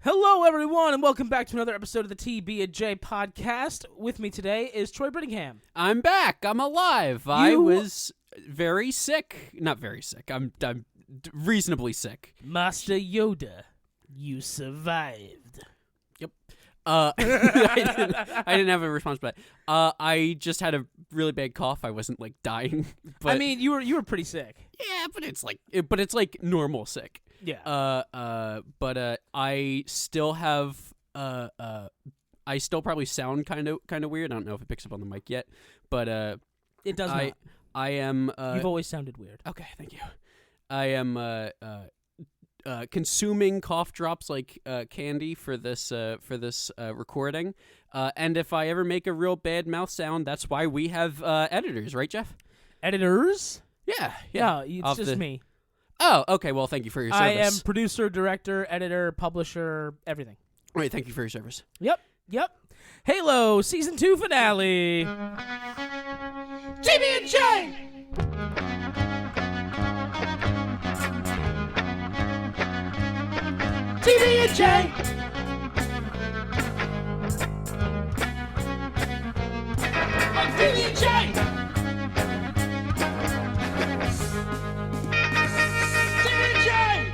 Hello, everyone, and welcome back to another episode of the TB&J podcast. With me today is Troy Brittingham. I'm back. I'm alive. I was very sick. Not very sick. I'm reasonably sick. Master Yoda, you survived. Yep. I didn't have a response, but I just had a really bad cough. I wasn't like dying. But I mean, you were pretty sick. yeah, but it's like normal sick. Yeah. But I still have I still probably sound kind of weird. I don't know if it picks up on the mic yet, but It does not. I am. You've always sounded weird. Okay, thank you. I am consuming cough drops like candy for this recording. And if I ever make a real bad mouth sound, that's why we have editors, right, Jeff? Editors? Yeah. No, it's just me. Oh, okay. Well, thank you for your service. I am producer, director, editor, publisher, everything. Right, thank you for your service. Yep. Halo Season 2 finale. TB&J! TB&J! TB&J!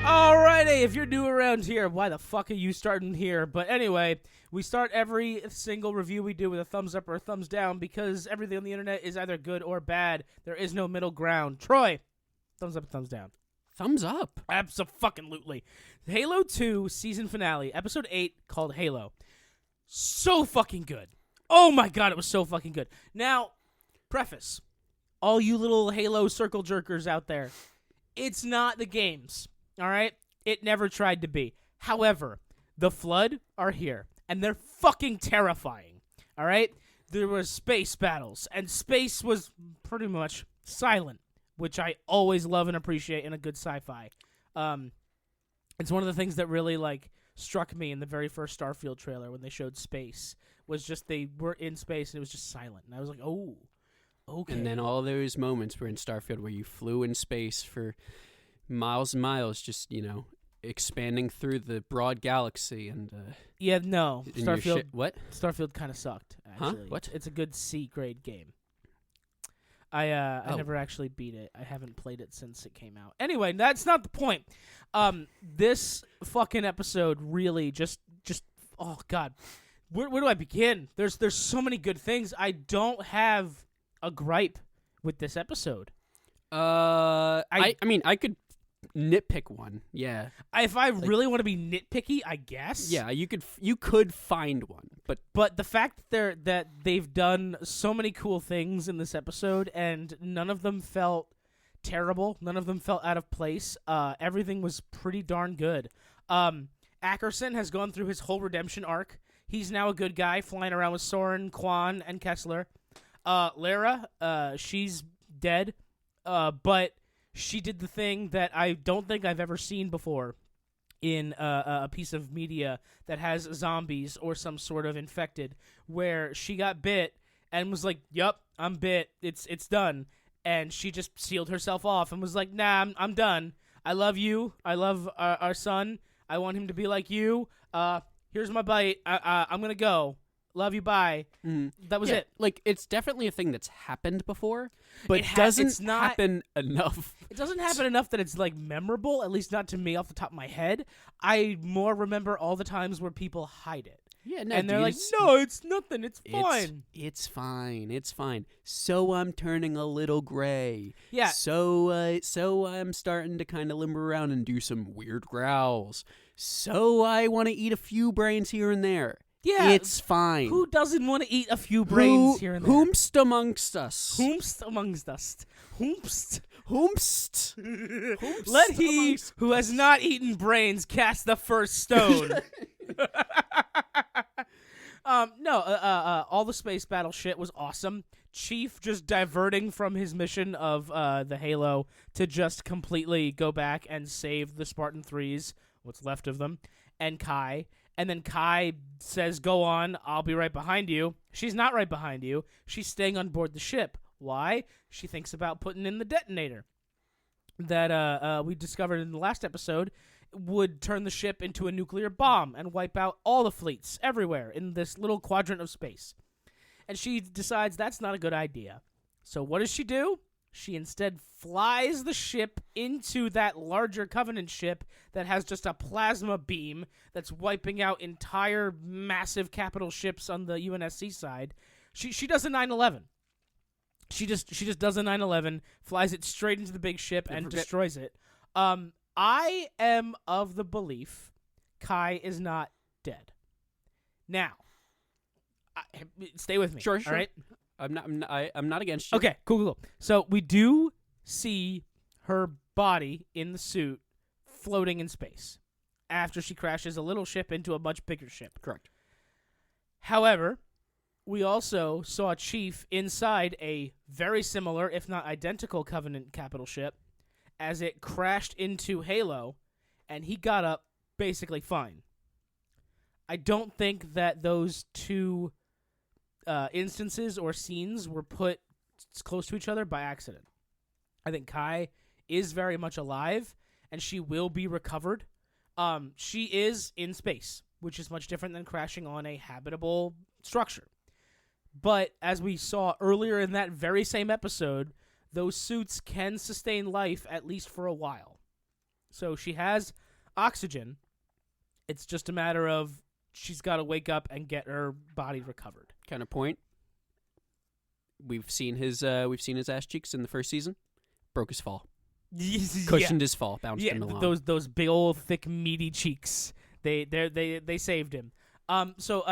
Alrighty, if you're new around here, why the fuck are you starting here? But anyway, we start every single review we do with a thumbs up or a thumbs down because everything on the internet is either good or bad. There is no middle ground. Troy, thumbs up or thumbs down? Thumbs up. Abso-fucking-lutely. Halo 2 season finale, episode 8, called Halo. So fucking good. Oh my god, it was so fucking good. Now, preface. All you little Halo circle jerkers out there, it's not the games. All right? It never tried to be. However, the Flood are here, and they're fucking terrifying. All right? There were space battles, and space was pretty much silent, which I always love and appreciate in a good sci-fi. It's one of the things that really, struck me in the very first Starfield trailer when they showed space, was just they were in space, and it was just silent. And I was like, oh, okay. And then all those moments were in Starfield where you flew in space for miles and miles, just expanding through the broad galaxy and yeah, no, Starfield. What? Starfield kind of sucked. Actually, Huh? What? It's a good C grade game. I never actually beat it. I haven't played it since it came out. Anyway, that's not the point. This fucking episode really just oh god, where do I begin? There's so many good things. I don't have a gripe with this episode. I mean, I could nitpick one. Yeah. If I really want to be nitpicky, I guess. Yeah, you could find one, but the fact that they've done so many cool things in this episode and none of them felt terrible, none of them felt out of place. Everything was pretty darn good. Ackerson has gone through his whole redemption arc. He's now a good guy, flying around with Soren, Quan, and Kessler. Lara, she's dead, but she did the thing that I don't think I've ever seen before in a piece of media that has zombies or some sort of infected, where she got bit and was like, "Yup, I'm bit. It's done." And she just sealed herself off and was like, "Nah, I'm done. I love you. I love our son. I want him to be like you. Here's my bite. I'm gonna go. Love you, bye." That was it. Like, it's definitely a thing that's happened before, but it doesn't happen enough. It doesn't happen enough that it's, memorable, at least not to me off the top of my head. I more remember all the times where people hide it. Yeah, no, and they're like, "No, it's nothing. It's fine. It's fine. It's fine." So I'm turning a little gray. Yeah. So I'm starting to kind of limber around and do some weird growls. So I want to eat a few brains here and there. Yeah, it's fine. Who doesn't want to eat a few brains here and there? Whomst amongst us? Whomst amongst us? Whomst? Whomst? Let he who has not eaten brains cast the first stone. All the space battle shit was awesome. Chief just diverting from his mission of the Halo to just completely go back and save the Spartan 3s, what's left of them, and Kai. And then Kai says, "Go on, I'll be right behind you." She's not right behind you. She's staying on board the ship. Why? She thinks about putting in the detonator that we discovered in the last episode would turn the ship into a nuclear bomb and wipe out all the fleets everywhere in this little quadrant of space. And she decides that's not a good idea. So what does she do? She instead flies the ship into that larger Covenant ship that has just a plasma beam that's wiping out entire massive capital ships on the UNSC side. She does a 9/11. She just does a 9/11, flies it straight into the big ship and destroys it. I am of the belief Kai is not dead. Now, stay with me. Sure. All right? I'm not against you. Okay, cool. So we do see her body in the suit floating in space after she crashes a little ship into a much bigger ship. Correct. However, we also saw Chief inside a very similar, if not identical, Covenant capital ship as it crashed into Halo, and he got up basically fine. I don't think that those two instances or scenes were put close to each other by accident. I think Kai is very much alive, and she will be recovered. She is in space, which is much different than crashing on a habitable structure. But as we saw earlier in that very same episode, those suits can sustain life at least for a while. So she has oxygen. It's just a matter of she's got to wake up and get her body recovered. Counterpoint. We've seen his ass cheeks in the first season. Broke his fall. Cushioned his fall. Bounced him along. Those big old thick meaty cheeks. They saved him. So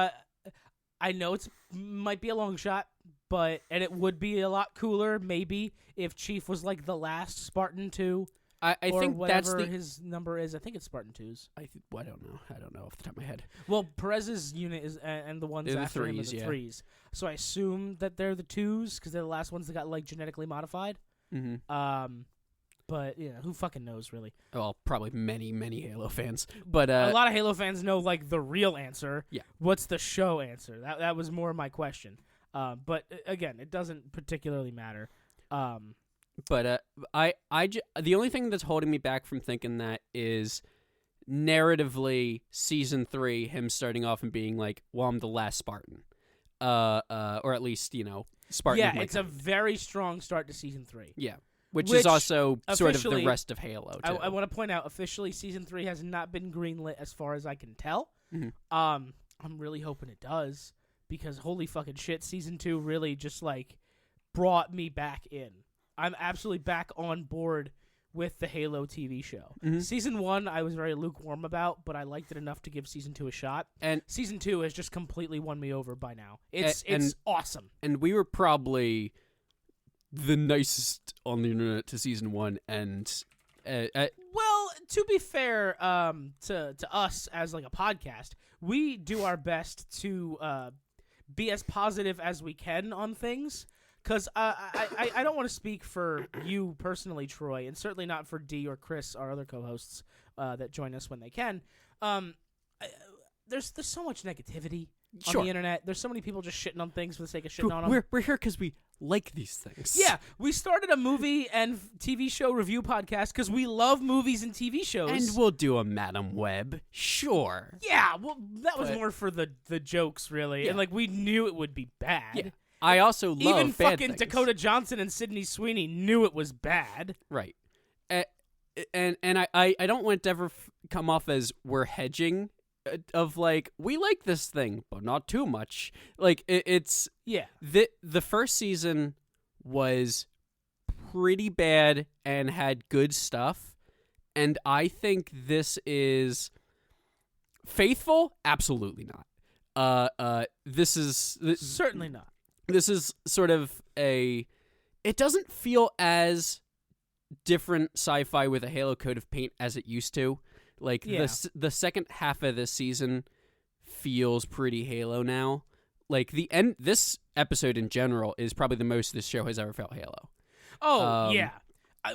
I know it might be a long shot, and it would be a lot cooler maybe if Chief was like the last Spartan 2. I think that's his number is. I think it's Spartan 2s. I don't know. I don't know off the top of my head. Well, Perez's unit is, and the ones they're after the him are threes, the yeah. 3s. So I assume that they're the 2s because they're the last ones that got like genetically modified. Mm-hmm. But yeah, who fucking knows really? Well, probably many Halo fans, but a lot of Halo fans know like the real answer. Yeah. What's the show answer? That was more my question. But again, it doesn't particularly matter. But the only thing that's holding me back from thinking that is narratively season 3, him starting off and being like, "Well, I'm the last Spartan," or at least Spartan. Yeah, it's a very strong start to season 3. Yeah, which is also sort of the officially, rest of Halo. Too. I want to point out officially, season 3 has not been greenlit as far as I can tell. Mm-hmm. I'm really hoping it does because holy fucking shit, season 2 really just like brought me back in. I'm absolutely back on board with the Halo TV show. Mm-hmm. Season 1, I was very lukewarm about, but I liked it enough to give season 2 a shot. And season 2 has just completely won me over by now. It's awesome. And we were probably the nicest on the internet to season 1, and well, to be fair, to us as like a podcast, we do our best to be as positive as we can on things. Because I don't want to speak for you personally, Troy, and certainly not for D or Chris, our other co-hosts that join us when they can. There's so much negativity on the internet. There's so many people just shitting on things for the sake of shitting on them. We're here because we like these things. Yeah, we started a movie and TV show review podcast because we love movies and TV shows. And we'll do a Madam Web, sure. Yeah, well, that was more for the jokes, really. Yeah. And like we knew it would be bad. Yeah. I also love even bad fucking things. Dakota Johnson and Sydney Sweeney knew it was bad. Right. And I don't want to ever come off as we're hedging of like, we like this thing, but not too much. Like, it's... Yeah. The first season was pretty bad and had good stuff. And I think this is faithful? Absolutely not. This is... Certainly not. This is sort of it doesn't feel as different sci-fi with a Halo coat of paint as it used to. Like, the second half of this season feels pretty Halo now. Like, this episode in general is probably the most this show has ever felt Halo. Oh, yeah.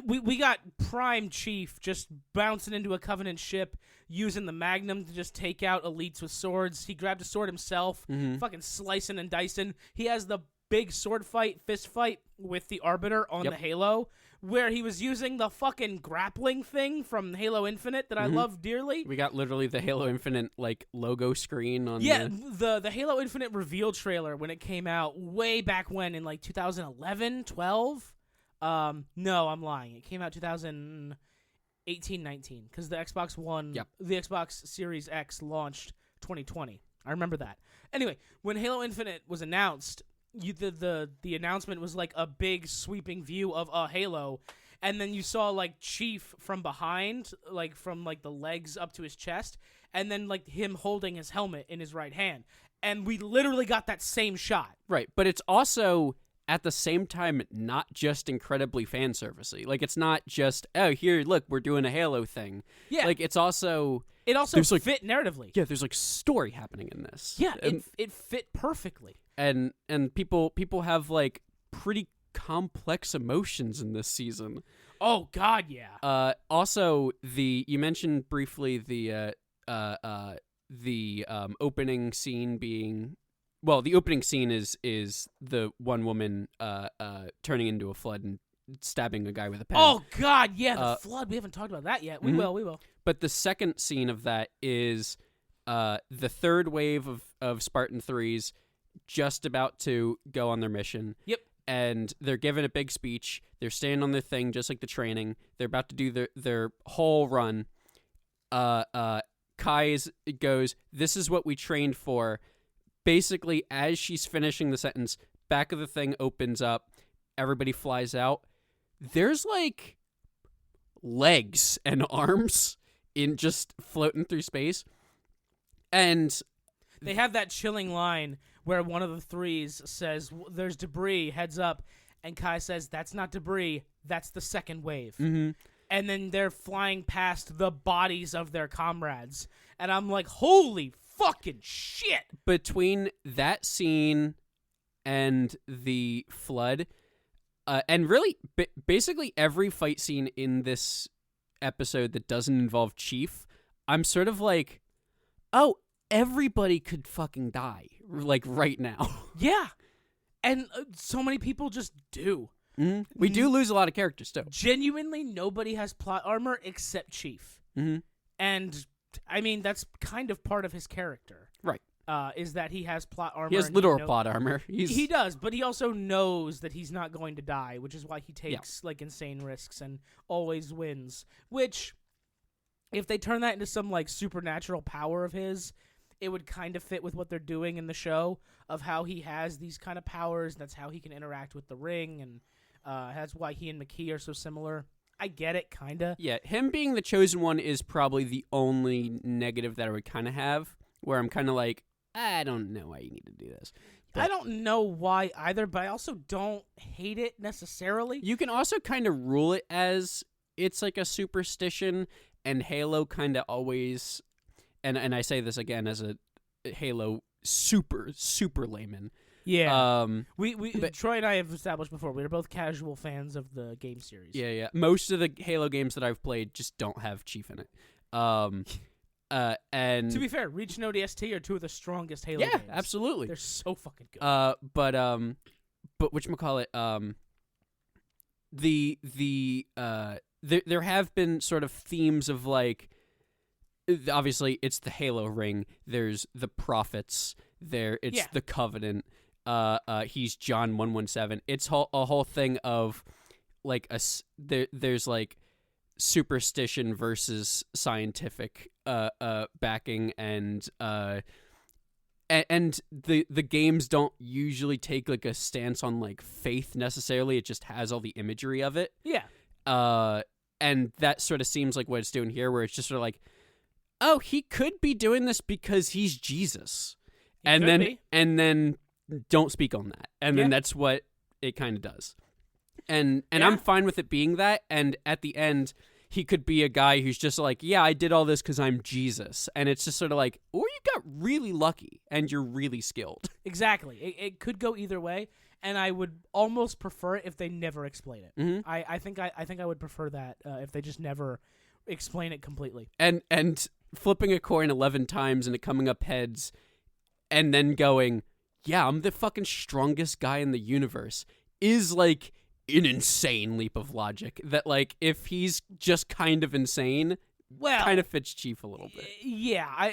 We got Prime Chief just bouncing into a Covenant ship, using the Magnum to just take out elites with swords. He grabbed a sword himself, fucking slicing and dicing. He has the big sword fight, fist fight with the Arbiter on the Halo, where he was using the fucking grappling thing from Halo Infinite that I love dearly. We got literally the Halo Infinite like logo screen on. The Halo Infinite reveal trailer when it came out way back when in like 2011, 12. No, I'm lying. It came out 2018, 19 because the Xbox One, the Xbox Series X launched 2020. I remember that. Anyway, when Halo Infinite was announced, the announcement was like a big sweeping view of a Halo, and then you saw like Chief from behind, like from like the legs up to his chest, and then like him holding his helmet in his right hand, and we literally got that same shot. Right, but it's also at the same time not just incredibly fan servicey. Like it's not just here, look, we're doing a Halo thing. Yeah, like it's also. It also fit narratively. Yeah, there's like story happening in this. Yeah, it fit perfectly. And people have like pretty complex emotions in this season. Oh God, yeah. Also, you mentioned briefly the opening scene being. Well, the opening scene is the one woman turning into a flood and stabbing a guy with a pen. Oh God, yeah, the flood. We haven't talked about that yet. We will. But the second scene of that is the third wave of Spartan 3s just about to go on their mission. Yep. And they're given a big speech. They're staying on their thing, just like the training. They're about to do their whole run. Kai goes, "This is what we trained for." Basically, as she's finishing the sentence, back of the thing opens up. Everybody flies out. There's like legs and arms in just floating through space. And they have that chilling line where one of the threes says, "There's debris, heads up." And Kai says, "That's not debris, that's the second wave." Mm-hmm. And then they're flying past the bodies of their comrades. And I'm like, holy fucking shit. Between that scene and the flood, and really basically every fight scene in this episode that doesn't involve Chief, I'm sort of like, oh, everybody could fucking die, like right now. Yeah. And so many people just do. Mm-hmm. We do lose a lot of characters, too. Genuinely, nobody has plot armor except Chief. Mm-hmm. And, I mean, that's kind of part of his character. Right. Is that he has plot armor. He has literal plot armor. He does, but he also knows that he's not going to die, which is why he takes, like, insane risks and always wins. Which, if they turn that into some, like, supernatural power of his, it would kind of fit with what they're doing in the show of how he has these kind of powers. That's how he can interact with the ring, and that's why he and McKee are so similar. I get it, kind of. Yeah, him being the chosen one is probably the only negative that I would kind of have, where I'm kind of like, I don't know why you need to do this. But I don't know why either, but I also don't hate it necessarily. You can also kind of rule it as it's like a superstition, and Halo kind of always, and I say this again as a Halo super layman. Yeah. But Troy and I have established before, we are both casual fans of the game series. Yeah. Most of the Halo games that I've played just don't have Chief in it. And to be fair, Reach and ODST are two of the strongest Halo games. Yeah, absolutely. They're so fucking good. But whatchamacallit, there have been sort of themes of like, obviously it's the Halo ring, there's the Prophets, it's the Covenant, he's John 117. It's a whole thing of like there's like superstition versus scientific backing, and the games don't usually take like a stance on like faith necessarily. It just has all the imagery of it. Yeah. And that sort of seems like what it's doing here, where it's just sort of like, oh, he could be doing this because he's Jesus. And then don't speak on that. And then that's what it kind of does. And I'm fine with it being that. And at the end, he could be a guy who's just like, yeah, I did all this because I'm Jesus. And it's just sort of like, or you got really lucky and you're really skilled. Exactly. It could go either way. And I would almost prefer it if they never explain it. Mm-hmm. I think I would prefer that if they just never explain it completely. And flipping a coin 11 times and it coming up heads and then going, yeah, I'm the fucking strongest guy in the universe, is like an insane leap of logic that, like, if he's just kind of insane, kind of fits Chief a little bit. Yeah,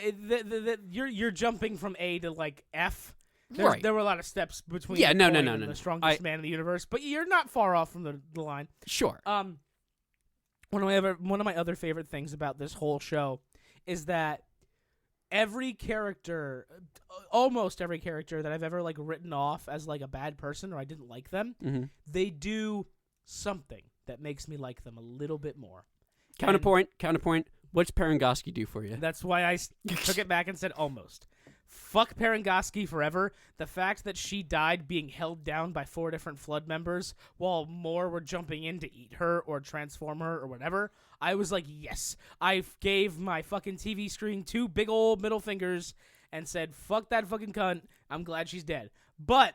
you're jumping from A to like F. Right. There were a lot of steps between. No. The strongest man in the universe, but you're not far off from the line. Sure. One of my other favorite things about this whole show is that almost every character that I've ever like written off as like a bad person or I didn't like them, they do something that makes me like them a little bit more. Counterpoint. What's Parangoski do for you? That's why I took it back and said almost. Fuck Parangoski forever. The fact that she died being held down by 4 different Flood members while more were jumping in to eat her or transform her or whatever, I was like, yes. I gave my fucking TV screen 2 big old middle fingers and said, fuck that fucking cunt. I'm glad she's dead. But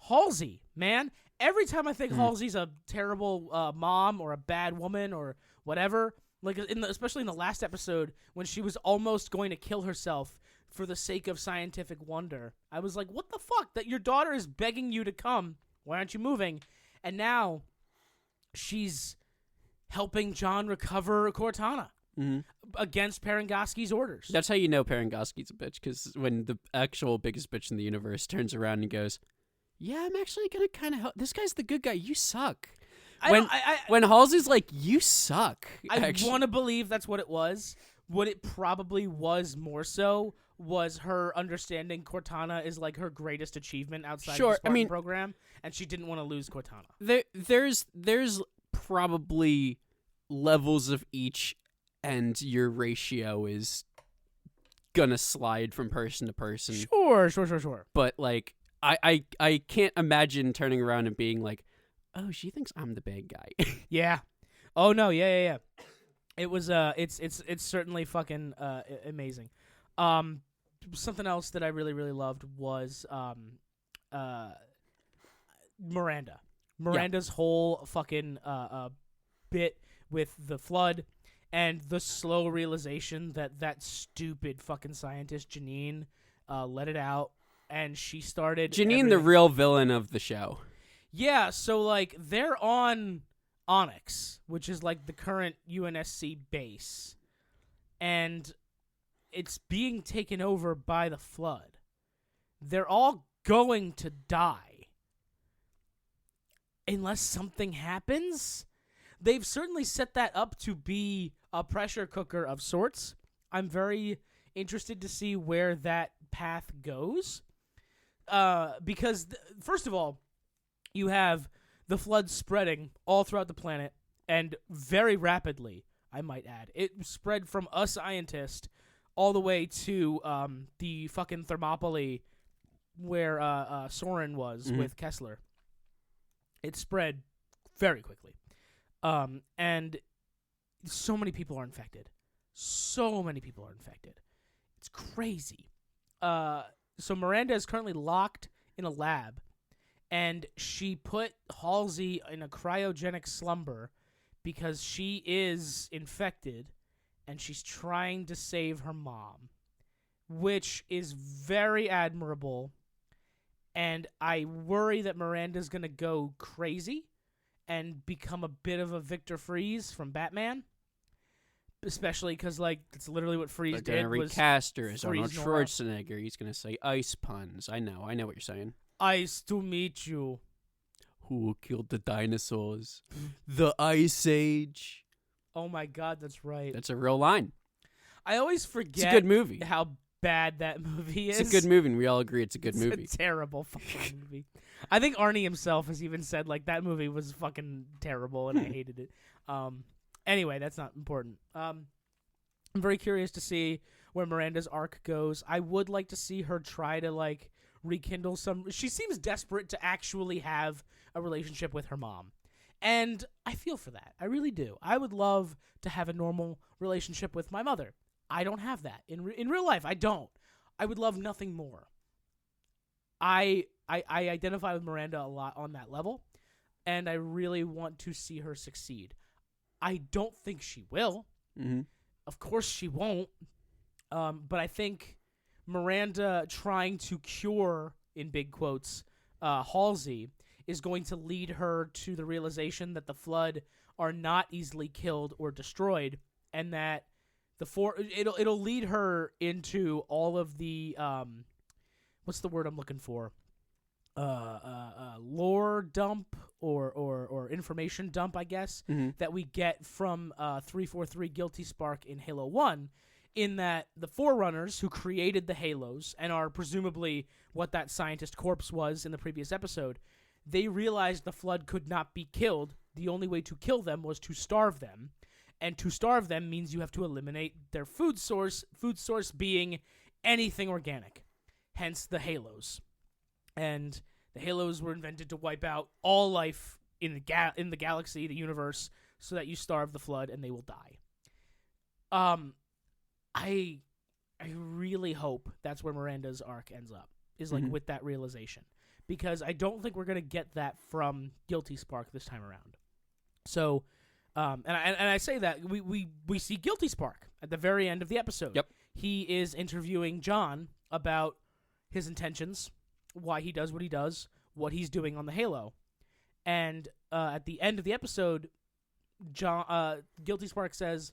Halsey, man, every time I think Halsey's a terrible mom or a bad woman or whatever, like especially in the last episode when she was almost going to kill herself for the sake of scientific wonder, I was like, what the fuck? That your daughter is begging you to come. Why aren't you moving? And now she's helping John recover Cortana against Parangoski's orders. That's how you know Parangoski's a bitch, because when the actual biggest bitch in the universe turns around and goes, yeah, I'm actually going to kind of help. This guy's the good guy. You suck. When Halsey's like, you suck. I want to believe that's what it was. What it probably was more so was her understanding Cortana is like her greatest achievement outside the Spartan program, and she didn't want to lose Cortana. There's probably levels of each, and your ratio is gonna slide from person to person. Sure. But like, I can't imagine turning around and being like, oh, she thinks I'm the bad guy. Yeah. Oh no. Yeah. It was it's certainly fucking amazing. Something else that I really loved was Miranda. Miranda's whole fucking bit with the Flood and the slow realization that stupid fucking scientist Janine let it out, and she started Janine, the real villain of the show. Yeah, so like they're on Onyx, which is like the current UNSC base, and it's being taken over by the Flood. They're all going to die unless something happens. They've certainly set that up to be a pressure cooker of sorts. I'm very interested to see where that path goes, because first of all, you have the Flood spreading all throughout the planet, and very rapidly, I might add. It spread from a scientist all the way to the fucking Thermopylae where Soren was with Kessler. It spread very quickly. And so many people are infected. It's crazy. So Miranda is currently locked in a lab, and she put Halsey in a cryogenic slumber because she is infected, and she's trying to save her mom, which is very admirable. And I worry that Miranda's going to go crazy and become a bit of a Victor Freeze from Batman, especially because, like, that's literally what Freeze did. They're going to recast her as Arnold Freeze Schwarzenegger. He's going to say ice puns. I know what you're saying. Ice to meet you. Who killed the dinosaurs? The Ice Age. Oh my God, that's right. That's a real line. I always forget it's a good movie. How bad that movie is. It's a good movie, and we all agree it's a good movie. It's a terrible fucking movie. I think Arnie himself has even said, like, that movie was fucking terrible, and I hated it. Anyway, that's not important. I'm very curious to see where Miranda's arc goes. I would like to see her try to, like, rekindle some... She seems desperate to actually have a relationship with her mom. And I feel for that. I really do. I would love to have a normal relationship with my mother. I don't have that. In real life, I don't. I would love nothing more. I identify with Miranda a lot on that level, and I really want to see her succeed. I don't think she will. Mm-hmm. Of course she won't. But I think Miranda trying to cure, in big quotes, Halsey is going to lead her to the realization that the Flood are not easily killed or destroyed, and that it'll lead her into all of the what's the word I'm looking for? Lore dump or information dump, I guess, that we get from 343 Guilty Spark in Halo 1, in that the Forerunners who created the Halos and are presumably what that scientist corpse was in the previous episode, they realized the Flood could not be killed. The only way to kill them was to starve them. And to starve them means you have to eliminate their food source being anything organic, hence the Halos. And the Halos were invented to wipe out all life in the galaxy, the universe, so that you starve the Flood and they will die. I really hope that's where Miranda's arc ends up, is like with that realization, because I don't think we're gonna get that from Guilty Spark this time around. So, and I say that we see Guilty Spark at the very end of the episode. Yep. He is interviewing John about his intentions, why he does what he does, what he's doing on the Halo, and at the end of the episode, Guilty Spark says,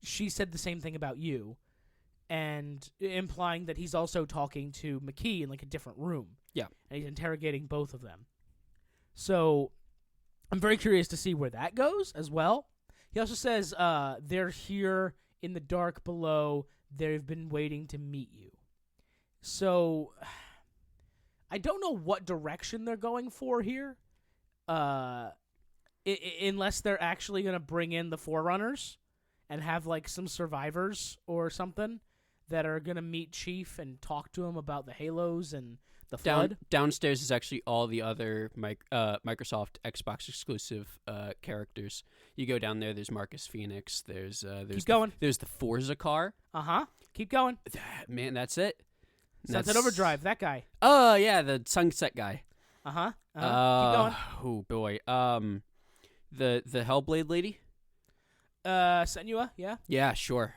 she said the same thing about you, and implying that he's also talking to McKee in like a different room. Yeah. And he's interrogating both of them. So I'm very curious to see where that goes as well. He also says they're here in the dark below. They've been waiting to meet you. So I don't know what direction they're going for here, unless they're actually going to bring in the Forerunners and have like some survivors or something that are going to meet Chief and talk to him about the Halos and the Flood. Downstairs is actually all the other Microsoft Xbox exclusive characters. You go down there, there's Marcus Phoenix, there's Keep going. There's the Forza car. Keep going. Man, that's it. Sunset Overdrive, that guy. Oh, yeah, the Sunset guy. Keep going. Oh, boy. The Hellblade lady? Senua, yeah? Yeah, sure.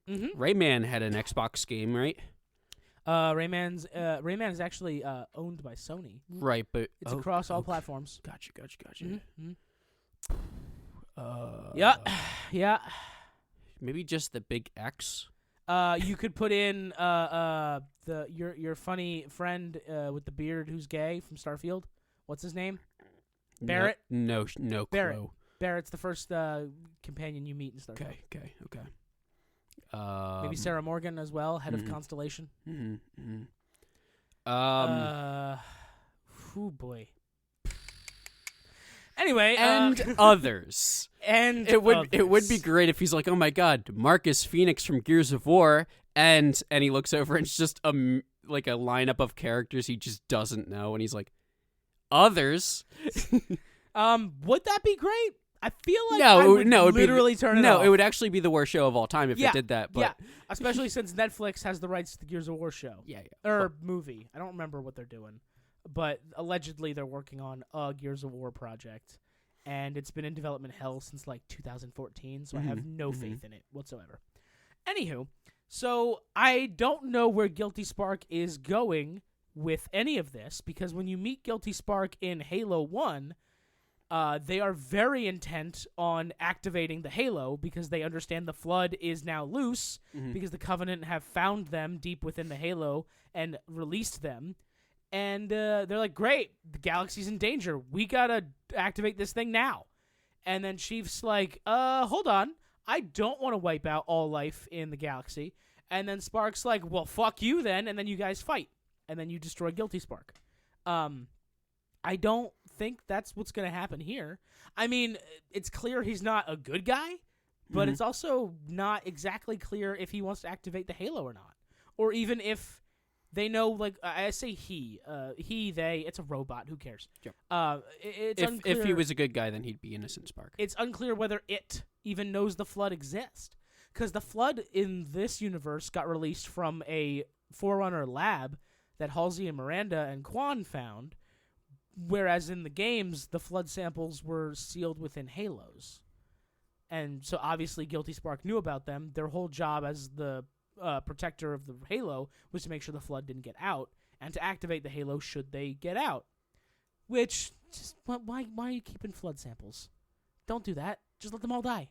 Rayman had an Xbox game, right? Rayman is actually owned by Sony. Right, but it's across all platforms. Gotcha. Yeah. Maybe just the big X. You could put in your funny friend with the beard who's gay from Starfield. What's his name? Barrett? No Barrett. clue. Barrett's the first companion you meet in Starfield. Okay. Maybe Sarah Morgan as well, head of Constellation. Oh boy. Anyway, and others. And it would be great if he's like, oh my god, Marcus Phoenix from Gears of War, and he looks over and it's just like a lineup of characters he just doesn't know, and he's like, others. Would that be great? I feel like turn it off. No, it would actually be the worst show of all time if it did that. But especially since Netflix has the rights to the Gears of War show. Or movie. I don't remember what they're doing. But allegedly they're working on a Gears of War project. And it's been in development hell since like 2014, so I have no faith in it whatsoever. Anywho, so I don't know where Guilty Spark is going with any of this, because when you meet Guilty Spark in Halo 1, they are very intent on activating the Halo because they understand the Flood is now loose because the Covenant have found them deep within the Halo and released them. And they're like, great, the galaxy's in danger. We gotta activate this thing now. And then Chief's like, hold on. I don't want to wipe out all life in the galaxy. And then Spark's like, well, fuck you then. And then you guys fight. And then you destroy Guilty Spark. I don't think that's what's going to happen here. I mean, it's clear he's not a good guy, but it's also not exactly clear if he wants to activate the Halo or not. Or even if they know, like, I say they, it's a robot, who cares? Yep. It's if unclear. If he was a good guy, then he'd be innocent Spark. It's unclear whether it even knows the Flood exists. Because the Flood in this universe got released from a Forerunner lab that Halsey and Miranda and Quan found, whereas in the games, the Flood samples were sealed within Halos. And so obviously Guilty Spark knew about them. Their whole job as the protector of the Halo was to make sure the Flood didn't get out, and to activate the Halo should they get out. Which, why are you keeping Flood samples? Don't do that. Just let them all die.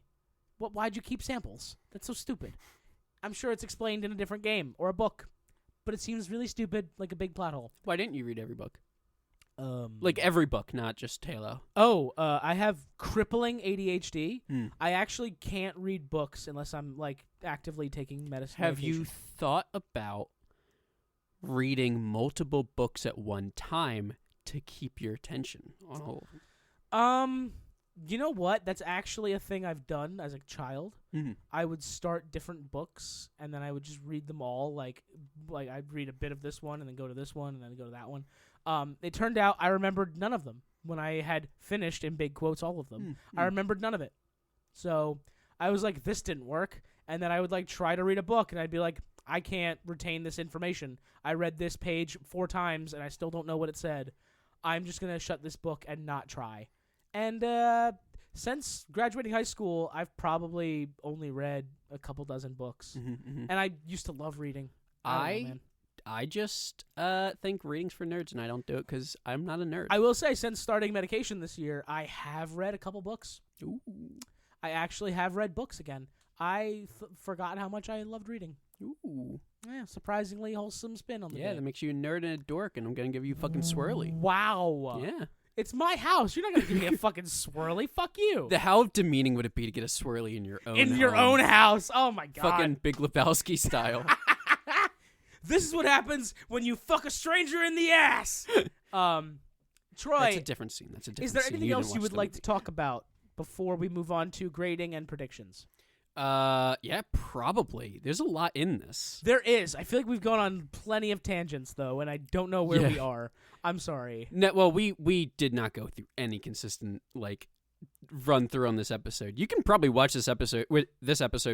Why'd you keep samples? That's so stupid. I'm sure it's explained in a different game or a book, but it seems really stupid, like a big plot hole. Why didn't you read every book? Like every book, not just Halo. I have crippling ADHD. I actually can't read books unless I'm like actively taking medicine. Have you thought about reading multiple books at one time to keep your attention on all of them? You know what? That's actually a thing I've done as a child. I would start different books, and then I would just read them all. Like I'd read a bit of this one, and then go to this one, and then go to that one. It turned out I remembered none of them. When I had finished, in big quotes, all of them, I remembered none of it. So I was like, this didn't work. And then I would like try to read a book, and I'd be like, I can't retain this information. I read this page 4 times, and I still don't know what it said. I'm just going to shut this book and not try. And since graduating high school, I've probably only read a couple dozen books. And I used to love reading. I just think reading's for nerds, and I don't do it because I'm not a nerd. I will say, since starting medication this year, I have read a couple books. Ooh. I actually have read books again. I forgot how much I loved reading. Ooh. Yeah, surprisingly wholesome spin on the Yeah, day. that makes you a nerd and a dork, and I'm going to give you fucking swirly. Wow. Yeah. It's my house. You're not going to give me a fucking swirly. Fuck you. How demeaning would it be to get a swirly in your own In home? your own house. Oh, my God. Fucking Big Lebowski style. This is what happens when you fuck a stranger in the ass. Troy. That's a different scene. Is there anything else you would like to talk about before we move on to grading and predictions? Yeah, probably. There's a lot in this. There is. I feel like we've gone on plenty of tangents, though, and I don't know where we are. I'm sorry. No, well, we did not go through any consistent, like, run through on this episode. You can probably watch this episode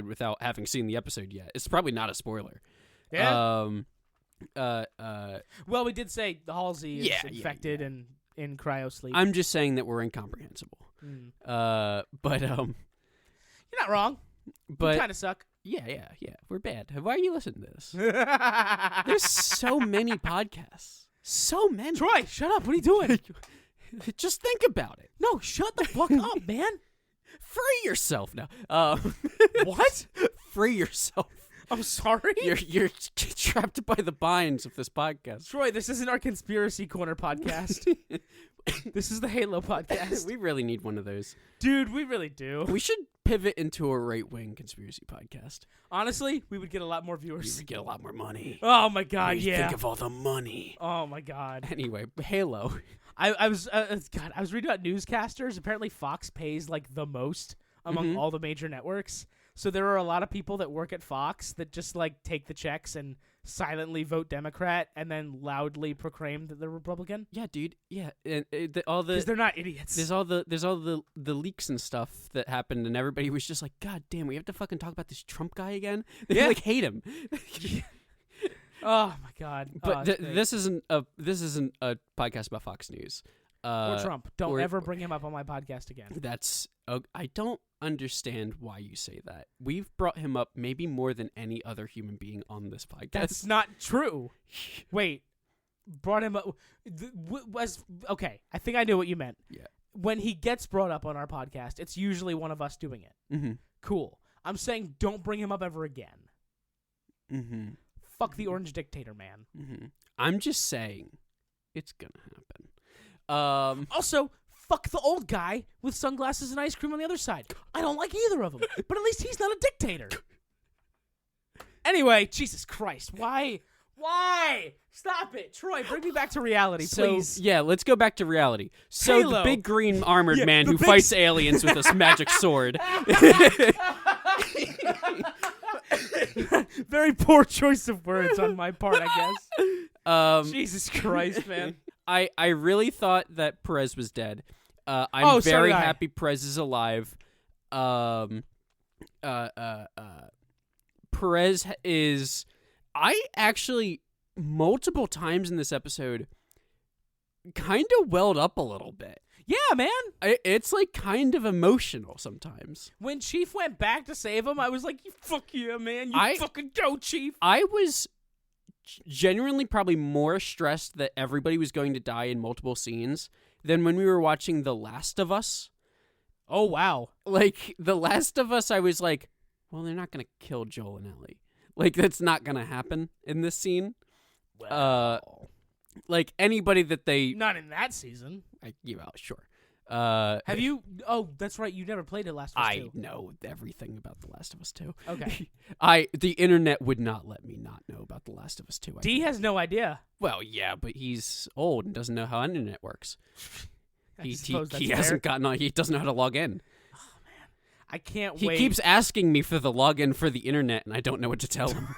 without having seen the episode yet. It's probably not a spoiler. Yeah. Well, we did say the Halsey is infected and in cryo sleep. I'm just saying that we're incomprehensible. But you're not wrong. But we kind of suck. Yeah. We're bad. Why are you listening to this? There's so many podcasts. So many. Troy, shut up. What are you doing? Just think about it. No, shut the fuck up, man. Free yourself now. What? Free yourself. I'm sorry? You're trapped by the binds of this podcast. Troy, this isn't our Conspiracy Corner podcast. This is the Halo podcast. We really need one of those. Dude, we really do. We should pivot into a right-wing conspiracy podcast. Honestly, we would get a lot more viewers. We would get a lot more money. Oh, my God, Think of all the money. Oh, my God. Anyway, Halo. I was reading about newscasters. Apparently, Fox pays, like, the most among all the major networks. So there are a lot of people that work at Fox that just, like, take the checks and silently vote Democrat and then loudly proclaim that they're Republican. Yeah, dude. Yeah, and all the because they're not idiots. There's all the leaks and stuff that happened, and everybody was just like, God damn, we have to fucking talk about this Trump guy again. They like hate him. Oh my God. But this isn't a podcast about Fox News. Or Trump. Don't ever bring him up on my podcast again. That's I don't understand why you say that. We've brought him up maybe more than any other human being on this podcast. That's not true. Wait. Brought him up okay, I think I knew what you meant. Yeah. When he gets brought up on our podcast, it's usually one of us doing it. Mm-hmm. Cool. I'm saying don't bring him up ever again. Mm-hmm. Fuck the orange dictator, man. Mm-hmm. I'm just saying it's gonna happen. Also, fuck the old guy with sunglasses and ice cream on the other side. I don't like either of them, but at least he's not a dictator. Anyway, Jesus Christ, why? Stop it. Troy, bring me back to reality, please. So, yeah, let's go back to reality. So Halo. The big green armored man who fights aliens with a magic sword. Very poor choice of words on my part, I guess. Jesus Christ, man. I really thought that Perez was dead. I'm very happy Perez is alive. Perez is... I actually, multiple times in this episode, kind of welled up a little bit. Yeah, man. It's like kind of emotional sometimes. When Chief went back to save him, I was like, fuck yeah, man. You fucking go, Chief. I was genuinely probably more stressed that everybody was going to die in multiple scenes than when we were watching The Last of Us. Oh, wow. Like, The Last of Us, I was like, well, they're not going to kill Joel and Ellie. Like, that's not going to happen in this scene. Well. Like, anybody that they... Not in that season. Sure. Have you... Oh, that's right. You never played The Last of Us 2. I know everything about The Last of Us 2. Okay. The internet would not let me not know about The Last of Us 2. D has no idea. Well, yeah, but he's old and doesn't know how internet works. He hasn't gotten on. He doesn't know how to log in. Oh, man. I can't wait. He keeps asking me for the login for the internet, and I don't know what to tell him.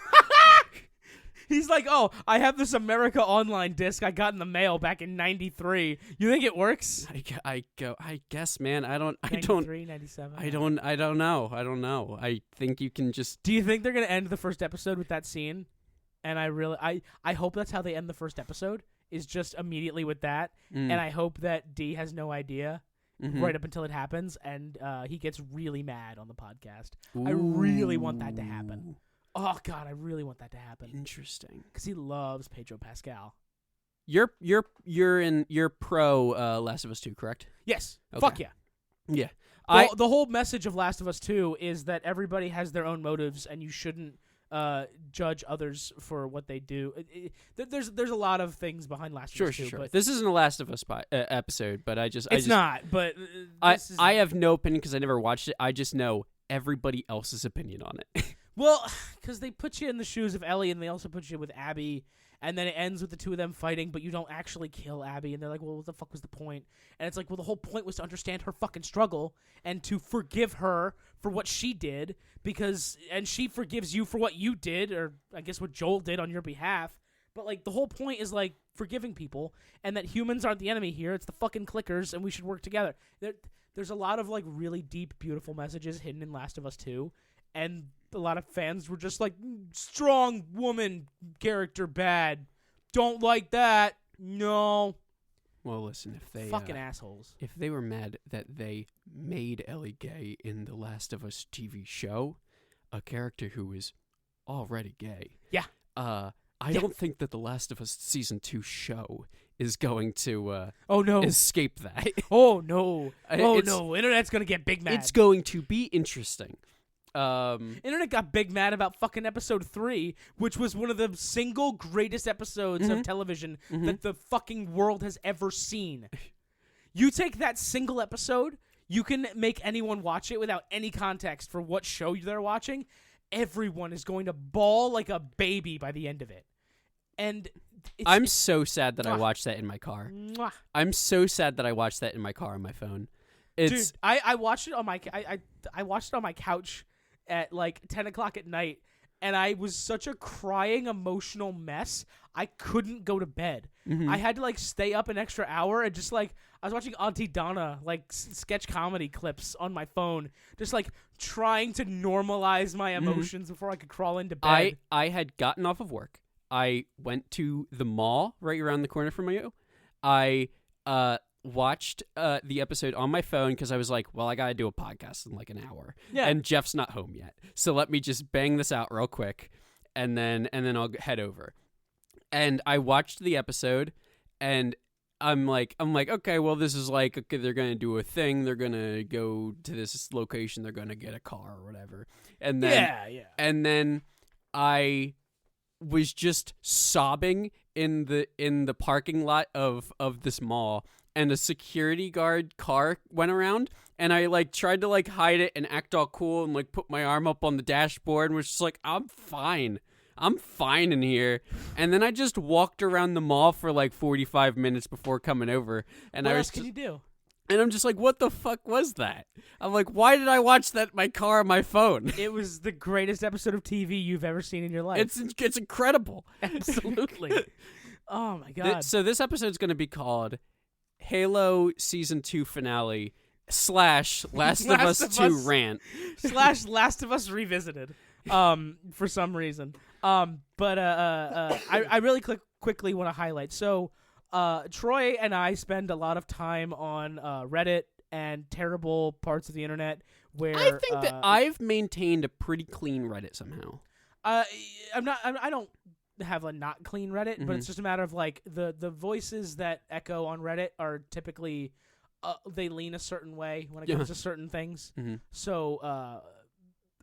He's like, oh, I have this America Online disc I got in the mail back in 93. You think it works? I guess, man. I don't 93, 97. I don't know. I think you can just... Do you think they're going to end the first episode with that scene? And I hope that's how they end the first episode, is just immediately with that. And I hope that D has no idea right up until it happens, and he gets really mad on the podcast. Ooh. I really want that to happen. Oh God, I really want that to happen. Interesting, because he loves Pedro Pascal. You're pro Last of Us 2, correct? Yes. Okay. Fuck yeah. Yeah. The whole message of Last of Us 2 is that everybody has their own motives, and you shouldn't judge others for what they do. There's a lot of things behind Last of Us 2. Sure. But this isn't a Last of Us episode, but it's not. But I have no opinion because I never watched it. I just know everybody else's opinion on it. Well, because they put you in the shoes of Ellie, and they also put you with Abby, and then it ends with the two of them fighting, but you don't actually kill Abby, and they're like, well, what the fuck was the point? And it's like, well, the whole point was to understand her fucking struggle and to forgive her for what she did, and she forgives you for what you did, or I guess what Joel did on your behalf. But, like, the whole point is, like, forgiving people, and that humans aren't the enemy here. It's the fucking clickers, and we should work together. There's a lot of, like, really deep, beautiful messages hidden in Last of Us 2, and a lot of fans were just like, strong woman character bad. Don't like that. No. Well, listen, if they... Fucking assholes. If they were mad that they made Ellie gay in the Last of Us TV show, a character who is already gay... Yeah. I don't think that the Last of Us Season 2 show is going to escape that. Oh, no. No. Internet's going to get big mad. It's going to be interesting. Internet got big mad about fucking episode 3, which was one of the single greatest episodes of television that the fucking world has ever seen. You take that single episode, you can make anyone watch it without any context for what show they're watching. Everyone is going to bawl like a baby by the end of it. And I'm so sad that I watched that in my car. I'm so sad that I watched that in my car on my phone. Dude, I watched it on my I watched it on my couch at like 10 o'clock at night, and I was such a crying, emotional mess. I couldn't go to bed. I had to like stay up an extra hour and just like I was watching Auntie Donna like sketch comedy clips on my phone, just like trying to normalize my emotions before I could crawl into bed. I had gotten off of work. I went to the mall right around the corner from you. I watched the episode on my phone because I was like, well, I gotta do a podcast in like an hour. Yeah. And Jeff's not home yet. So let me just bang this out real quick and then I'll head over. And I watched the episode and I'm like, okay, well, this is like, okay, they're going to do a thing. They're going to go to this location. They're going to get a car or whatever. And then, and then I was just sobbing in the parking lot of this mall, and a security guard car went around, and I like tried to like hide it and act all cool and like put my arm up on the dashboard and was just like, I'm fine in here. And then I just walked around the mall for like 45 minutes before coming over. And what else can you do? And I'm just like, what the fuck was that? I'm like, why did I watch that in my car on my phone? It was the greatest episode of TV you've ever seen in your life. It's incredible. Absolutely. Oh my God. So this episode's going to be called Halo Season 2 Finale / Last of Us 2 Rant / Last of Us Revisited for some reason. But I really quickly want to highlight. So Troy and I spend a lot of time on Reddit and terrible parts of the internet where I think that I've maintained a pretty clean Reddit somehow. I don't have a not clean Reddit, but it's just a matter of like the voices that echo on Reddit are typically they lean a certain way when it comes to certain things. So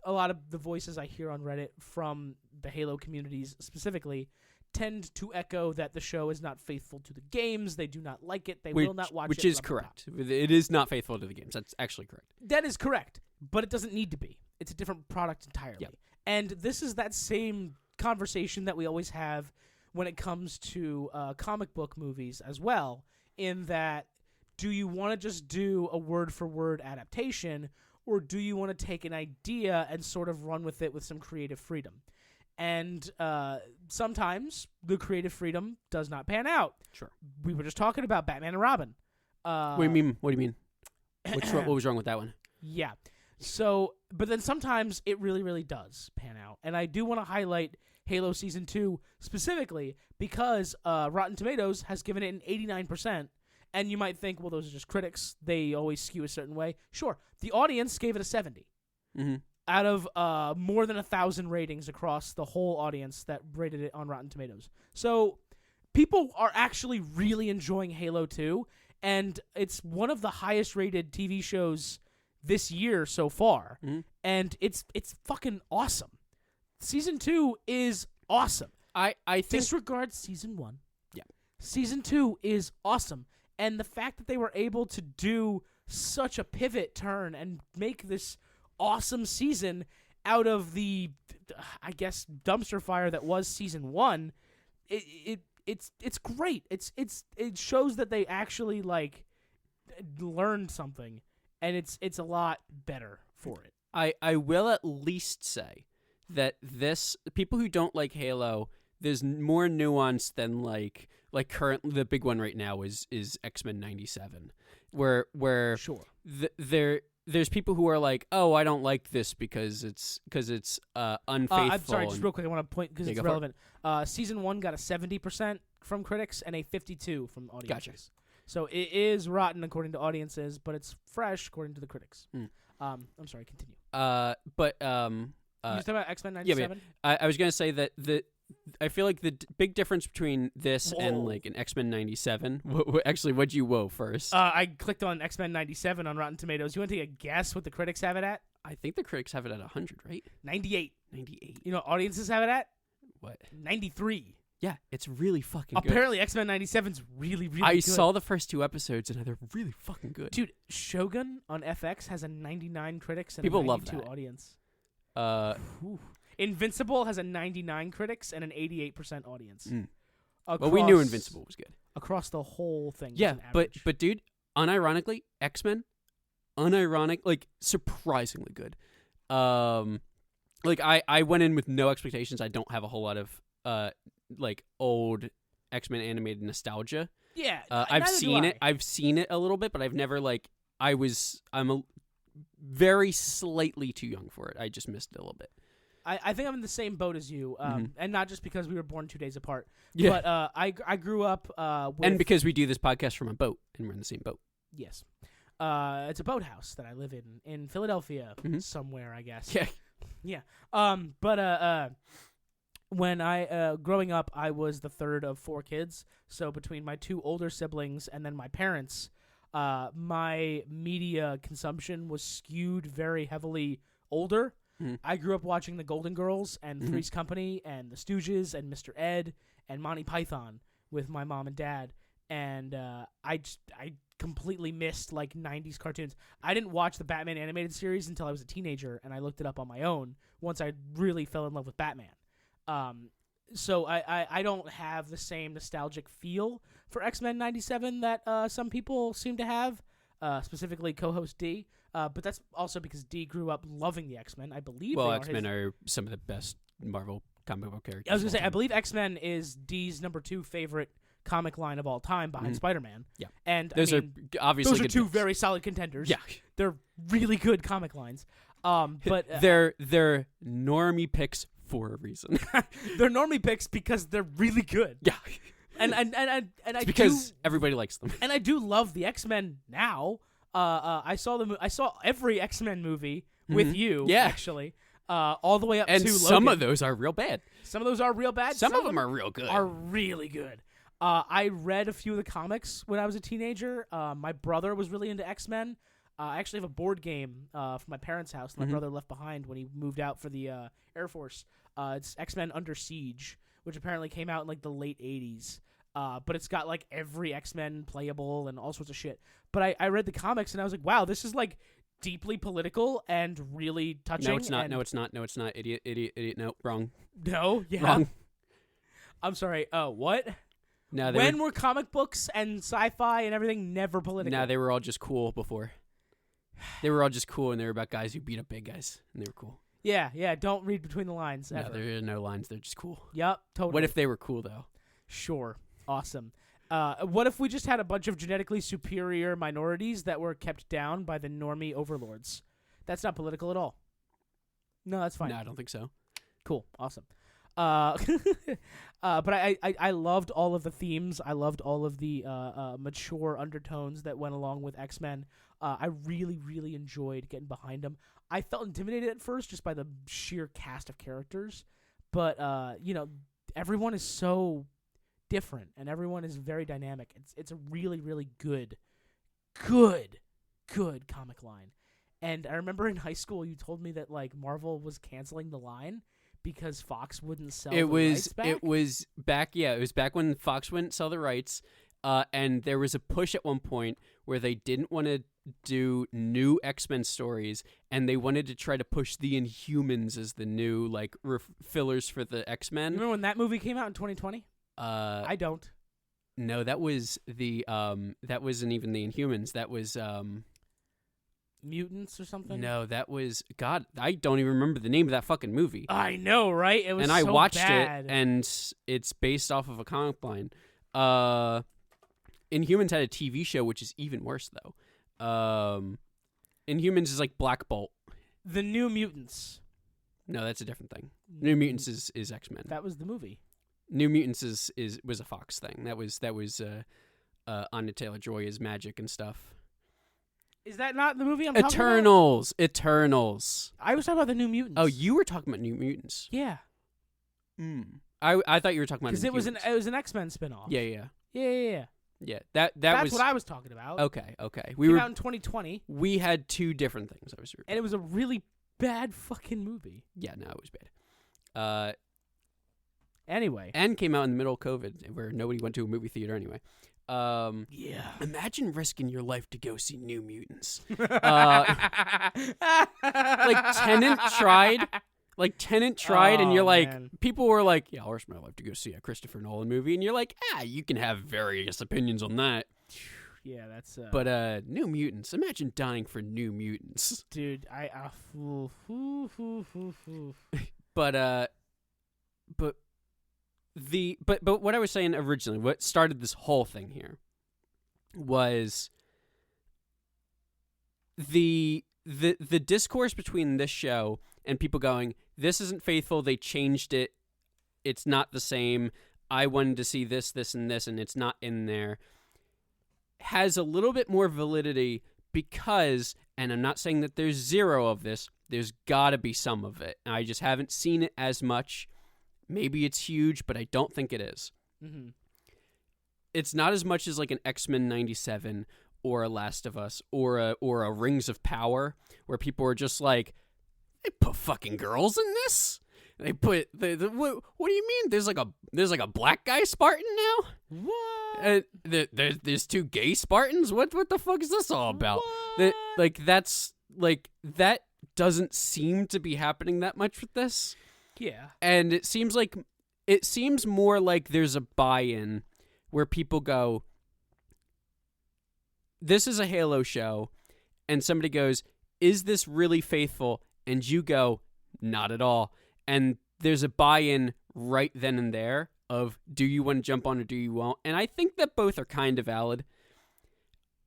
a lot of the voices I hear on Reddit from the Halo communities specifically tend to echo that the show is not faithful to the games. They do not like it. They will not watch it. Which is correct. It is not faithful to the games. That's actually correct. That is correct, but it doesn't need to be. It's a different product entirely. Yep. And this is that same conversation that we always have when it comes to comic book movies as well, in that do you want to just do a word-for-word adaptation, or do you want to take an idea and sort of run with it with some creative freedom? And sometimes the creative freedom does not pan out. Sure. We were just talking about Batman and Robin. What do you mean? What was wrong with that one? Yeah. So, but then sometimes it really, really does pan out. And I do want to highlight Halo Season 2 specifically because Rotten Tomatoes has given it an 89%. And you might think, well, those are just critics. They always skew a certain way. Sure. The audience gave it a 70. Out of more than 1,000 ratings across the whole audience that rated it on Rotten Tomatoes. So people are actually really enjoying Halo 2, and it's one of the highest rated TV shows this year so far, and it's fucking awesome. Season 2 is awesome. I think disregard Season 1. Yeah. Season 2 is awesome, and the fact that they were able to do such a pivot turn and make this awesome season out of the, I guess, dumpster fire that was Season 1, it's great. It shows that they actually like learned something, and it's a lot better for it. I will at least say that this people who don't like Halo, there's more nuance than like currently the big one right now is X-Men 97, where sure there's people who are like, oh, I don't like this because it's unfaithful. I'm sorry, just real quick, I want to point because it's relevant. Season 1 got a 70% from critics and a 52% from audiences. Gotcha. So it is rotten according to audiences, but it's fresh according to the critics. I'm sorry, continue. You talking about X-Men 97? Yeah, I was gonna say that I feel like the big difference between this and like an X-Men 97. Actually, what'd you first? I clicked on X-Men 97 on Rotten Tomatoes. You want to take a guess what the critics have it at? I think the critics have it at 100, right? 98. 98. You know what audiences have it at? What? 93. Yeah, it's really fucking good. Apparently, X-Men 97's really, really good. I saw the first 2 episodes, and they're really fucking good. Dude, Shogun on FX has a 99 critics and people a 92 love that. Audience. Whew. Invincible has a 99 critics and an 88% audience. Well, we knew Invincible was good. Across the whole thing. Yeah, but dude, unironically, X-Men, like surprisingly good. Like I went in with no expectations. I don't have a whole lot of like old X-Men animated nostalgia. Yeah, I've seen it. I've seen it a little bit, but I've never like I'm very slightly too young for it. I just missed it a little bit. I think I'm in the same boat as you, and not just because we were born 2 days apart. Yeah. But I grew up with... And because we do this podcast from a boat, and we're in the same boat. Yes. It's a boathouse that I live in Philadelphia somewhere, I guess. Yeah. Yeah. But when growing up, I was the third of 4 kids. So between my 2 older siblings and then my parents, my media consumption was skewed very heavily older. I grew up watching The Golden Girls and Three's Company and The Stooges and Mr. Ed and Monty Python with my mom and dad, and I completely missed like 90s cartoons. I didn't watch the Batman animated series until I was a teenager, and I looked it up on my own once I really fell in love with Batman. So I don't have the same nostalgic feel for X-Men 97 that some people seem to have, specifically co-host D. But that's also because D grew up loving the X-Men. I believe. Well, X-Men are some of the best Marvel comic book characters. I was gonna say, I believe X-Men is D's number 2 favorite comic line of all time, behind Spider-Man. Yeah, and those are obviously those are 2 picks. Very solid contenders. Yeah, they're really good comic lines. But they're normie picks for a reason. They're normie picks because they're really good. Yeah. I because everybody likes them. And I do love the X-Men now. I saw every X-Men movie with you, actually. All the way up and to some Logan. of those are real bad. Some of those are real bad. Some of them are real good. Are really good. I read a few of the comics when I was a teenager. My brother was really into X-Men. I actually have a board game from my parents' house that my brother left behind when he moved out for the Air Force. It's X-Men Under Siege, which apparently came out in like the late 80s. But it's got like every X-Men playable and all sorts of shit. But I read the comics and I was like, wow, this is like deeply political and really touching. No, it's not. No, it's not. No, it's not. Idiot. No, wrong. No, yeah. Wrong. I'm sorry. What? No, when were comic books and sci-fi and everything never political? No, they were all just cool before. They were all just cool, and they were about guys who beat up big guys, and they were cool. Yeah. Don't read between the lines ever. No, there are no lines. They're just cool. Yep, totally. What if they were cool, though? Sure. Awesome. What if we just had a bunch of genetically superior minorities that were kept down by the normie overlords? That's not political at all. No, that's fine. No, I don't think so. Cool. Awesome. But I loved all of the themes. I loved all of the mature undertones that went along with X-Men. I really, really enjoyed getting behind them. I felt intimidated at first just by the sheer cast of characters. But, everyone is so different, and everyone is very dynamic. It's a really, really good comic line. And I remember in high school you told me that, like, Marvel was canceling the line because Fox wouldn't sell the rights back? It was back when Fox wouldn't sell the rights, and there was a push at one point where they didn't want to do new X-Men stories, and they wanted to try to push the Inhumans as the new, like, fillers for the X-Men. Remember when that movie came out in 2020? I don't. No, that was that wasn't even the Inhumans. That was Mutants or something? No, that was God. I don't even remember the name of that fucking movie. I know, right? It was and I watched bad. it, and it's based off of a comic line. Inhumans had a TV show, which is even worse though. Inhumans is like Black Bolt. The New Mutants. No, that's a different thing. New Mutants is X-Men. That was the movie. New Mutants was a Fox thing. That was Anya Taylor-Joy is magic and stuff. Is that not the movie I'm talking about? Eternals. I was talking about the New Mutants. Oh, you were talking about New Mutants. Yeah. I thought you were talking about because it was an X-Men spinoff. Yeah. Yeah. That's what I was talking about. Okay. We came out in 2020. We had two different things. And it was a really bad fucking movie. Yeah, no, it was bad. Anyway. And came out in the middle of COVID, where nobody went to a movie theater anyway. Yeah. Imagine risking your life to go see New Mutants. Tenant tried, and you're like, man. People were like, yeah, I'll risk my life to go see a Christopher Nolan movie, and you're like, you can have various opinions on that. Yeah, that's. But New Mutants. Imagine dying for New Mutants, dude. But what I was saying originally, what started this whole thing here, was the discourse between this show and people going, this isn't faithful, they changed it, it's not the same, I wanted to see this, and it's not in there, has a little bit more validity because, and I'm not saying that there's zero of this, there's gotta be some of it. I just haven't seen it as much. Maybe it's huge, but I don't think it is. Mm-hmm. It's not as much as like an X-Men 97 or a Last of Us or a Rings of Power, where people are just like, they put fucking girls in this. They put what do you mean? There's like a black guy Spartan now. What? There's two gay Spartans. What the fuck is this all about? What? That doesn't seem to be happening that much with this. Yeah. And it seems more like there's a buy-in where people go, this is a Halo show, and somebody goes, is this really faithful? And you go, not at all. And there's a buy-in right then and there of, do you want to jump on or do you won't? And I think that both are kind of valid.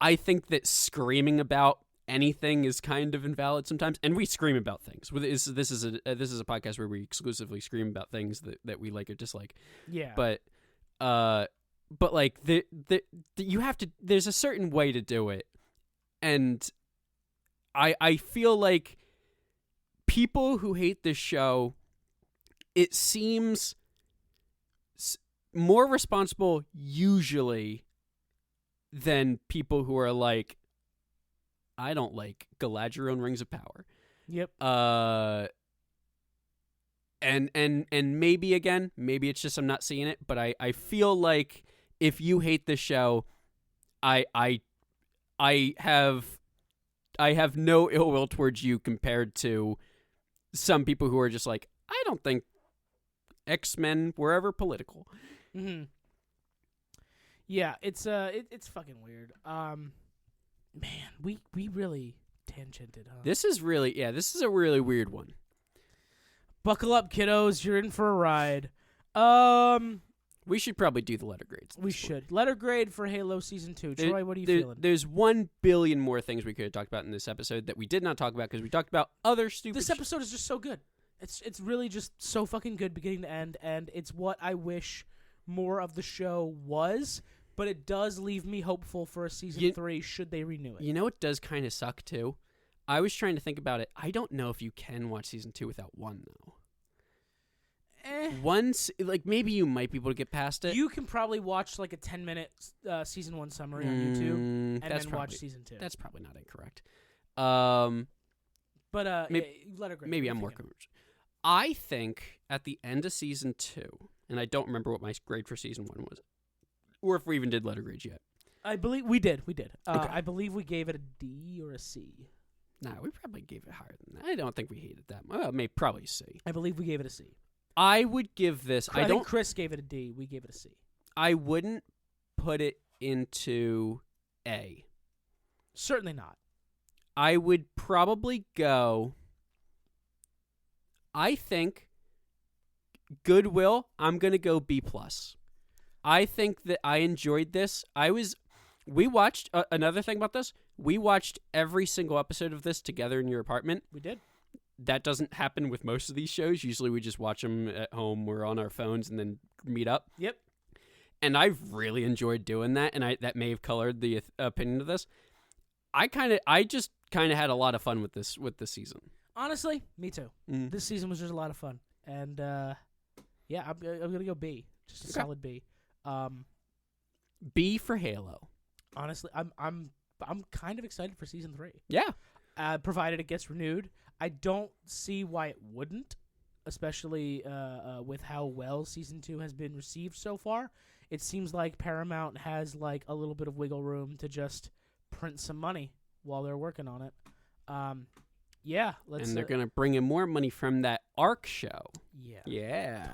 I think that screaming about anything is kind of invalid sometimes, and we scream about things. This is a podcast where we exclusively scream about things that we like or dislike. Yeah. But but like you have to. There's a certain way to do it, and I feel like people who hate this show, it seems more responsible usually than people who are like, I don't like Galadriel Rings of Power. Yep. And maybe again, maybe it's just I'm not seeing it, but I feel like if you hate this show, I have no ill will towards you compared to some people who are just like, I don't think X-Men were ever political. Mm-hmm. Yeah, it's fucking weird. Man, we really tangented, huh? This is a really weird one. Buckle up, kiddos. You're in for a ride. We should probably do the letter grades. We should. Letter grade for Halo Season 2. Troy, what are you feeling? There's 1 billion more things we could have talked about in this episode that we did not talk about because we talked about other stupid This episode is just so good. It's really just so fucking good beginning to end, and it's what I wish more of the show was, but it does leave me hopeful for a Season 3 should they renew it. You know what does kind of suck, too? I was trying to think about it. I don't know if you can watch Season 2 without 1, though. Once, like, maybe you might be able to get past it. You can probably watch like a 10-minute Season 1 summary on YouTube and then watch Season 2. That's probably not incorrect. But letter grade. Maybe I'm more convinced. I think at the end of Season 2, and I don't remember what my grade for Season 1 was, or if we even did letter grades yet. I believe we did. Okay. I believe we gave it a D or a C. Nah, we probably gave it higher than that. I don't think we hated that much. Well, maybe probably C. I believe we gave it a C. I would give this. I think Chris gave it a D. We gave it a C. I wouldn't put it into A. Certainly not. I would probably go. I think Goodwill. I'm gonna go B+. I think that I enjoyed this. We watched another thing about this. We watched every single episode of this together in your apartment. We did. That doesn't happen with most of these shows. Usually we just watch them at home. We're on our phones and then meet up. Yep. And I've really enjoyed doing that, and that may have colored the opinion of this. I just kind of had a lot of fun with this season. Honestly, me too. This season was just a lot of fun, and yeah, I'm gonna go B, just a solid B. B for Halo. Honestly, I'm kind of excited for Season 3. Yeah. Provided it gets renewed. I don't see why it wouldn't, especially with how well Season 2 has been received so far. It seems like Paramount has like a little bit of wiggle room to just print some money while they're working on it. Yeah, and they're gonna bring in more money from that Ark show. Yeah.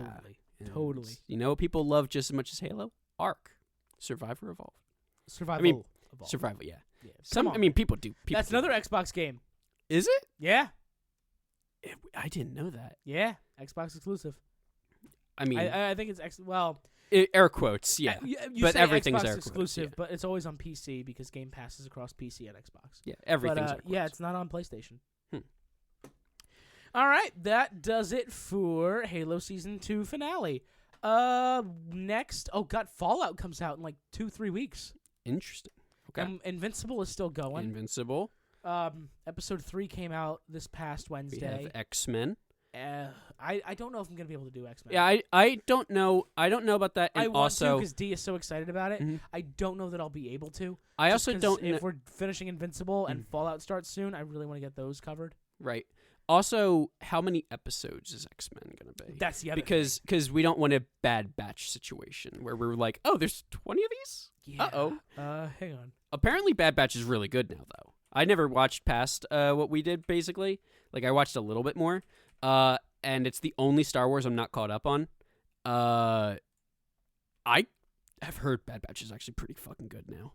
Totally. You know what people love just as much as Halo? Ark. Survivor Evolved. Evolved. Survival, yeah. People do. That's another Xbox game. Is it? Yeah. I didn't know that. Yeah, Xbox exclusive. I mean, I think it's air quotes, yeah. You but say everything's Xbox air exclusive, quotes, yeah. but it's always on PC because Game Pass is across PC and Xbox. Yeah, everything's air quotes. Yeah, it's not on PlayStation. All right, that does it for Halo Season 2 finale. Next, Fallout comes out in like 2-3 weeks. Interesting. Okay. Invincible is still going. Invincible. Episode 3 came out this past Wednesday. We have X-Men. I don't know if I'm gonna be able to do X-Men. Yeah, I don't know. I don't know about that. And I want also, to because D is so excited about it. Mm-hmm. I don't know that I'll be able to. I also don't. If we're finishing Invincible and Fallout starts soon, I really want to get those covered. Right. Also, how many episodes is X-Men gonna be? That's the other because we don't want a Bad Batch situation where we're like, oh, there's 20 of these. Yeah. Hang on. Apparently, Bad Batch is really good now, though. I never watched past what we did, basically. Like, I watched a little bit more. And it's the only Star Wars I'm not caught up on. I have heard Bad Batch is actually pretty fucking good now.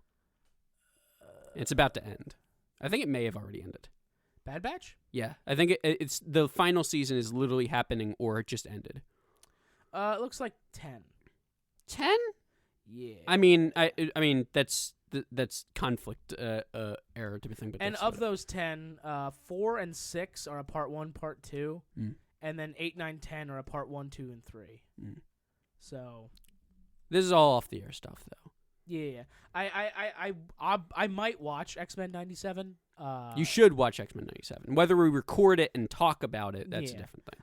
It's about to end. I think it may have already ended. Bad Batch? Yeah. I think it's the final season is literally happening or it just ended. It looks like 10. 10? Yeah. I mean, that's conflict error to be thinking. And of those 10, 4 and 6 are a part 1, part 2, and then 8, 9, 10 are a part 1, 2, and 3. So This is all off the air stuff, though. Yeah. I might watch X-Men 97. You should watch X-Men 97. Whether we record it and talk about it, that's a different thing.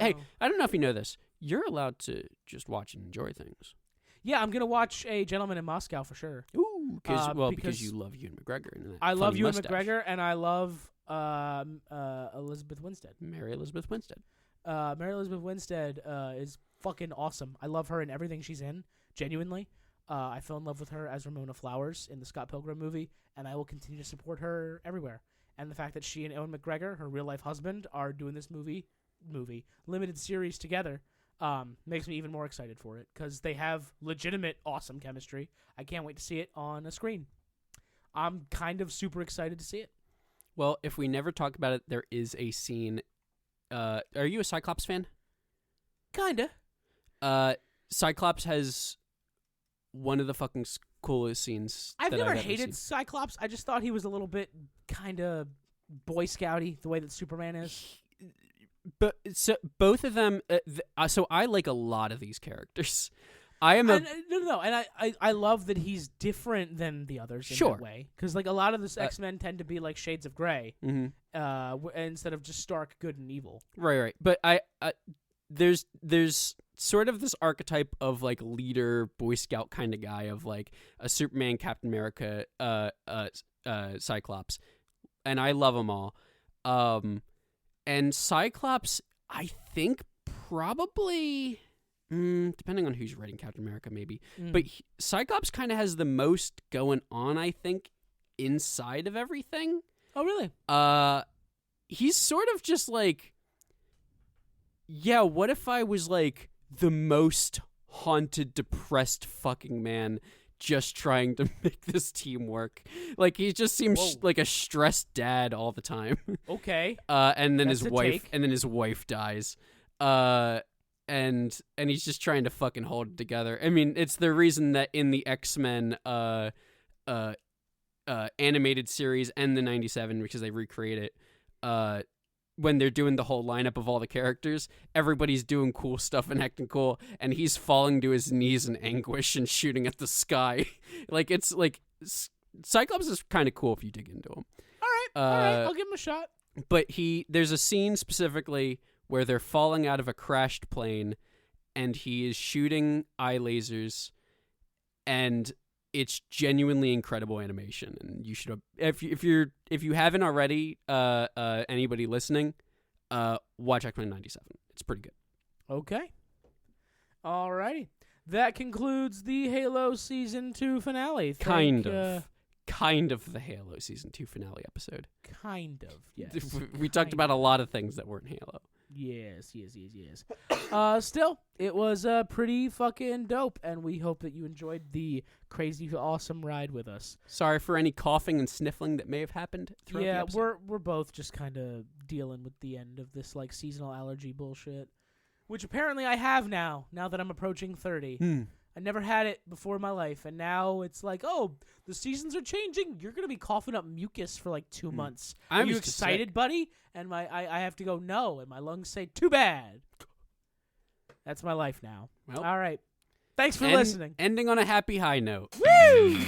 Hey, I don't know if you know this. You're allowed to just watch and enjoy things. Yeah, I'm gonna watch A Gentleman in Moscow for sure. Ooh, because you love Ewan McGregor. And I love Ewan mustache. McGregor, and I love Elizabeth Winstead. Mary Elizabeth Winstead. Mary Elizabeth Winstead is fucking awesome. I love her in everything she's in. Genuinely, I fell in love with her as Ramona Flowers in the Scott Pilgrim movie, and I will continue to support her everywhere. And the fact that she and Ewan McGregor, her real life husband, are doing this movie limited series together. Makes me even more excited for it because they have legitimate awesome chemistry. I can't wait to see it on a screen. I'm kind of super excited to see it. Well, if we never talk about it, there is a scene. Are you a Cyclops fan? Kinda. Cyclops has one of the fucking coolest scenes. I've never hated Cyclops. I just thought he was a little bit kind of Boy Scouty, the way that Superman is. But so both of them. So I like a lot of these characters. I love that he's different than the others in that way. Because like a lot of the X-Men tend to be like shades of gray, instead of just stark good and evil. Right. But there's sort of this archetype of like leader, Boy Scout kind of guy of like a Superman, Captain America, Cyclops, and I love them all. And Cyclops, I think probably, depending on who's writing Captain America, maybe. But Cyclops kind of has the most going on, I think, inside of everything. Oh, really? He's sort of just like, yeah, what if I was like the most haunted, depressed fucking man just trying to make this team work? Like, he just seems like a stressed dad all the time. Okay. And then his wife dies. And he's just trying to fucking hold it together. I mean, it's the reason that in the X-Men animated series and the 97, because they recreate it, when they're doing the whole lineup of all the characters, everybody's doing cool stuff and acting cool, and he's falling to his knees in anguish and shooting at the sky. Like, it's like Cyclops is kind of cool if you dig into him. All right, I'll give him a shot. But there's a scene specifically where they're falling out of a crashed plane, and he is shooting eye lasers, and it's genuinely incredible animation. And you should, if you haven't already, anybody listening, watch X-Men 97. It's pretty good. Okay. Alrighty. That concludes the Halo Season 2 finale. Kind of the Halo Season 2 finale episode. Kind of, yes. We talked about a lot of things that weren't Halo. Yes. Still, it was pretty fucking dope, and we hope that you enjoyed the crazy, awesome ride with us. Sorry for any coughing and sniffling that may have happened throughout the episode. we're both just kind of dealing with the end of this like seasonal allergy bullshit, which apparently I have now that I'm approaching 30. I never had it before in my life, and now it's like, oh, the seasons are changing. You're going to be coughing up mucus for like 2 months. Are you excited, buddy? And I have to go, no, and my lungs say, too bad. That's my life now. Well, all right. Thanks for listening. Ending on a happy high note. Woo!